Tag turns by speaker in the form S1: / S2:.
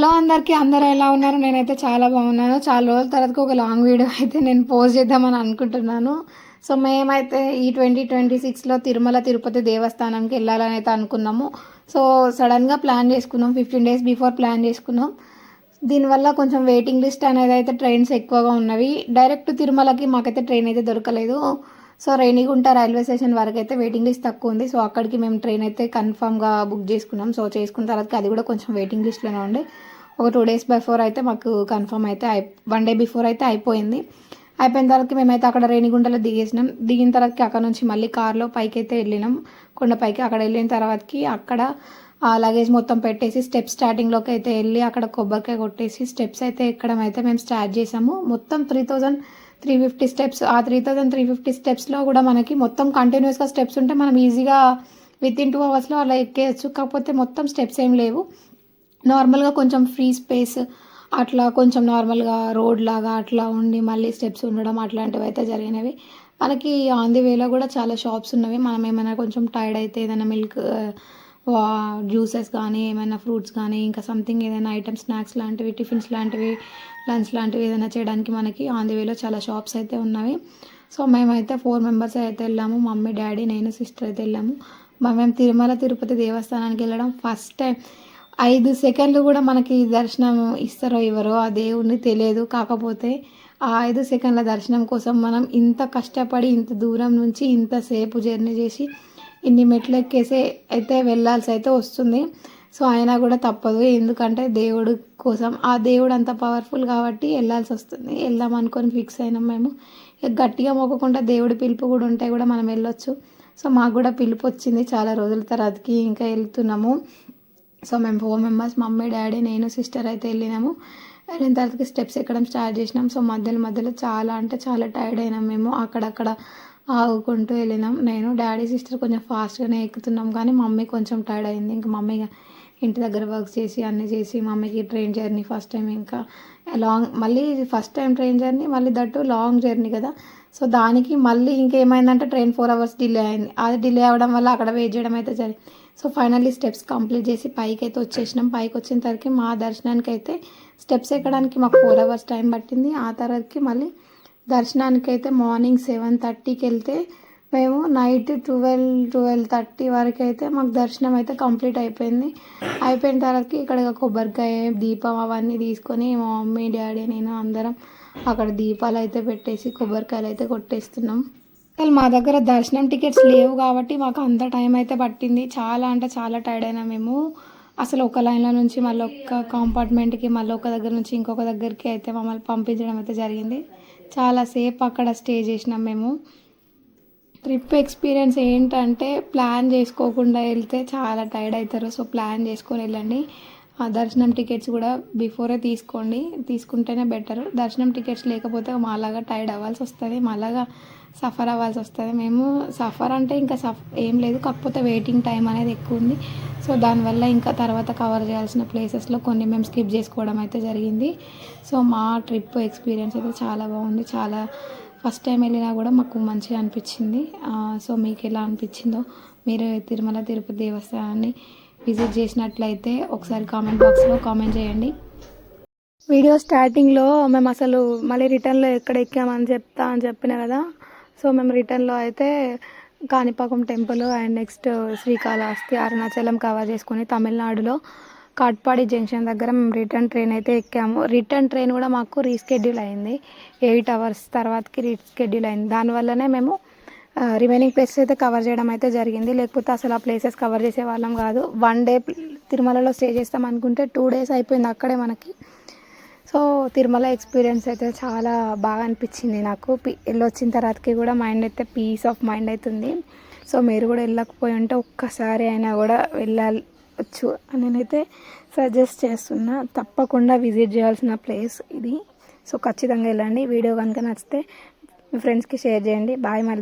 S1: Hello అందరికీ, అందరూ ఎలా ఉన్నారు? నేనైతే చాలా బాగున్నాను. చాలా రోజుల తర్వాతకి ఒక లాంగ్ వీడియో అయితే నేను పోస్ట్ చేద్దామని అనుకుంటున్నాను. సో మేమైతే ఈ 2026లో తిరుమల తిరుపతి దేవస్థానంకి వెళ్ళాలని అయితే అనుకున్నాము. సో సడన్గా ప్లాన్ చేసుకున్నాం, 15 days బిఫోర్ ప్లాన్ చేసుకున్నాం. దీనివల్ల కొంచెం వెయిటింగ్ లిస్ట్ అనేది అయితే ట్రైన్స్ ఎక్కువగా ఉన్నవి. డైరెక్ట్ తిరుమలకి మాకైతే ట్రైన్ అయితే దొరకలేదు. సో రేణిగుంట రైల్వే స్టేషన్ వరకు అయితే వెయిటింగ్ లిస్ట్ తక్కువ ఉంది. సో అక్కడికి మేము ట్రైన్ అయితే కన్ఫామ్గా బుక్ చేసుకున్నాం. సో చేసుకున్న తర్వాత అది కూడా కొంచెం వెయిటింగ్ లిస్ట్లోనే ఉండి ఒక 2 days బిఫోర్ అయితే మాకు కన్ఫర్మ్ అయితే 1 day బిఫోర్ అయితే అయిపోయింది. అయిపోయిన తర్వాత మేమైతే అక్కడ రేణిగుంటలో దిగేసినాం. దిగిన తర్వాతకి అక్కడ నుంచి మళ్ళీ కార్లో పైకి అయితే వెళ్ళినాం, కొండపైకి. అక్కడ వెళ్ళిన తర్వాతకి అక్కడ ఆ లగేజ్ మొత్తం పెట్టేసి స్టెప్స్ స్టార్టింగ్లోకి అయితే వెళ్ళి అక్కడ కొబ్బరికాయ కొట్టేసి స్టెప్స్ అయితే ఎక్కడం అయితే మేము స్టార్ట్ చేసాము. మొత్తం 3350 స్టెప్స్. ఆ 3350 స్టెప్స్లో కూడా మనకి మొత్తం కంటిన్యూస్గా స్టెప్స్ ఉంటే మనం ఈజీగా వితిన్ 2 hours అలా ఎక్కేయచ్చు. కాకపోతే మొత్తం స్టెప్స్ ఏం లేవు, నార్మల్గా కొంచెం ఫ్రీ స్పేస్ అట్లా కొంచెం నార్మల్గా రోడ్ లాగా అట్లా ఉండి మళ్ళీ స్టెప్స్ ఉండడం అట్లాంటివి అయితే జరిగినవి. మనకి ఆన్ ది వేలో కూడా చాలా షాప్స్ ఉన్నవి. మనం ఏమైనా కొంచెం టైర్డ్ అయితే ఏదైనా మిల్క్ జ్యూసెస్ కానీ ఏమైనా ఫ్రూట్స్ కానీ ఇంకా సంథింగ్ ఏదైనా ఐటమ్స్ స్నాక్స్ లాంటివి, టిఫిన్స్ లాంటివి, లంచ్ లాంటివి ఏదైనా చేయడానికి మనకి ఆన్ ది వేలో చాలా షాప్స్ అయితే ఉన్నవి. సో మేమైతే 4 members అయితే వెళ్ళాము. మమ్మీ, డాడీ, నేను, సిస్టర్ అయితే వెళ్ళాము. మేము తిరుమల తిరుపతి దేవస్థానానికి వెళ్ళడం ఫస్ట్ టైం. 5 seconds కూడా మనకి దర్శనం ఇస్తారో ఇవ్వరో ఆ దేవుడిని తెలియదు. కాకపోతే ఆ 5 seconds దర్శనం కోసం మనం ఇంత కష్టపడి ఇంత దూరం నుంచి ఇంతసేపు జర్నీ చేసి ఇన్ని మెట్లు ఎక్కేసి అయితే వెళ్ళాల్సి అయితే వస్తుంది. సో అయినా కూడా తప్పదు, ఎందుకంటే దేవుడు కోసం. ఆ దేవుడు అంత పవర్ఫుల్ కాబట్టి వెళ్ళాల్సి వస్తుంది. వెళ్దాం అనుకొని ఫిక్స్ అయినాం మేము. గట్టిగా మొక్కకుండా దేవుడి పిలుపు కూడా ఉంటే కూడా మనం వెళ్ళొచ్చు. సో మాకు కూడా పిలుపు వచ్చింది చాలా రోజుల తర్వాతకి, ఇంకా వెళ్తున్నాము. సో మేము 4 members, మమ్మీ, డాడీ, నేను, సిస్టర్ అయితే వెళ్ళినాము. వెళ్ళిన తర్వాతకి స్టెప్స్ ఎక్కడం స్టార్ట్ చేసినాం. సో మధ్యలో చాలా అంటే చాలా టైర్డ్ అయినాం మేము. అక్కడక్కడ ఆగుకుంటూ వెళ్ళినాం. నేను, డాడీ, సిస్టర్ కొంచెం ఫాస్ట్గానే ఎక్కుతున్నాం, కానీ మమ్మీ కొంచెం టైర్డ్ అయింది. ఇంకా మమ్మీ ఇంటి దగ్గర వర్క్ చేసి అన్నీ చేసి మమ్మీకి ట్రైన్ జర్నీ ఫస్ట్ టైం, ఇంకా మళ్ళీ ఫస్ట్ టైం ట్రైన్ జర్నీ, మళ్ళీ దట్టు లాంగ్ జర్నీ కదా. సో దానికి మళ్ళీ ఇంకేమైందంటే ట్రైన్ 4 hours డిలే అయింది. అది డిలే అవ్వడం వల్ల అక్కడ వెయిట్ చేయడం అయితే జరిగింది. సో ఫైనల్లీ స్టెప్స్ కంప్లీట్ చేసి పైకి అయితే వచ్చేసినాం. పైకి వచ్చిన తర్వాత మా దర్శనానికి అయితే స్టెప్స్ ఎక్కడానికి మాకు 4 hours టైం పట్టింది. ఆ తర్వాతకి మళ్ళీ దర్శనానికి అయితే మార్నింగ్ 7:30కి వెళ్తే మేము నైట్ 12:30 వరకు అయితే మాకు దర్శనం అయితే కంప్లీట్ అయిపోయింది. అయిపోయిన తర్వాతకి ఇక్కడ కొబ్బరికాయ, దీపం అవన్నీ తీసుకొని మా మమ్మీ, డాడీ, నేను అందరం అక్కడ దీపాలు అయితే పెట్టేసి కొబ్బరికాయలు అయితే కొట్టేస్తున్నాం. అసలు మా దగ్గర దర్శనం టికెట్స్ లేవు కాబట్టి మాకు అంత టైం అయితే పట్టింది. చాలా అంటే చాలా టైర్డ్ అయినా మేము. అసలు ఒక లైన్లో నుంచి మళ్ళీ ఒక కాంపార్ట్మెంట్కి, మళ్ళీ ఒక దగ్గర నుంచి ఇంకొక దగ్గరికి అయితే మమ్మల్ని పంపించడం అయితే జరిగింది. చాలాసేపు అక్కడ స్టే చేసినాం మేము. ట్రిప్ ఎక్స్పీరియన్స్ ఏంటంటే ప్లాన్ చేసుకోకుండా వెళ్తే చాలా టైర్డ్ అవుతారు. సో ప్లాన్ చేసుకొని వెళ్ళండి. ఆ దర్శనం టికెట్స్ కూడా బిఫోరే తీసుకోండి, తీసుకుంటేనే బెటర్. దర్శనం టికెట్స్ లేకపోతే మాలాగా టైర్డ్ అవ్వాల్సి వస్తుంది, మాలాగా సఫర్ అవ్వాల్సి వస్తుంది. మేము సఫర్ అంటే ఇంకా ఏం లేదు, కాకపోతే వెయిటింగ్ టైం అనేది ఎక్కువ ఉంది. సో దానివల్ల ఇంకా తర్వాత కవర్ చేయాల్సిన ప్లేసెస్లో కొన్ని మేము స్కిప్ చేసుకోవడం అయితే జరిగింది. సో మా ట్రిప్ ఎక్స్పీరియన్స్ అయితే చాలా బాగుంది. చాలా ఫస్ట్ టైం వెళ్ళినా కూడా మాకు మంచిగా అనిపించింది. సో మీకు ఎలా అనిపించిందో, మీరు తిరుమల తిరుపతి దేవస్థానాన్ని విజిట్ చేసినట్లయితే ఒకసారి కామెంట్ బాక్స్లో కామెంట్ చేయండి. వీడియో స్టార్టింగ్లో మేము అసలు మళ్ళీ రిటర్న్లో ఎక్కడ ఎక్కామని చెప్పిన కదా. సో మేము రిటర్న్లో అయితే Kanipakam temple and next Srikalahasti, Arunachalam cover చేసుకొని తమిళనాడులో కాట్పాడి జంక్షన్ దగ్గర మేము రిటర్న్ ట్రైన్ అయితే ఎక్కాము. రిటర్న్ ట్రైన్ కూడా మాకు రీస్కెడ్యూల్ అయింది. 8 hours తర్వాతకి రీస్కెడ్యూల్ అయింది. దానివల్లనే మేము రిమైనింగ్ ప్లేసెస్ అయితే కవర్ చేయడం అయితే జరిగింది. లేకపోతే అసలు ఆ ప్లేసెస్ కవర్ చేసే వాళ్ళం కాదు. 1 day తిరుమలలో స్టే చేస్తాం అనుకుంటే 2 days అయిపోయింది అక్కడే మనకి. సో తిరుమల ఎక్స్పీరియన్స్ అయితే చాలా బాగా అనిపించింది నాకు. వెళ్ళొచ్చిన తర్వాతకి కూడా మైండ్ అయితే పీస్ ఆఫ్ మైండ్ అవుతుంది. సో మీరు కూడా వెళ్ళకపోయి ఉంటే ఒక్కసారి అయినా కూడా వెళ్ళవచ్చు అని నేనైతే సజెస్ట్ చేస్తున్నా. తప్పకుండా విజిట్ చేయాల్సిన ప్లేస్ ఇది. సో ఖచ్చితంగా వెళ్ళండి. వీడియో కనుక నచ్చితే మీ ఫ్రెండ్స్కి షేర్ చేయండి. బాయ్. మళ్ళీ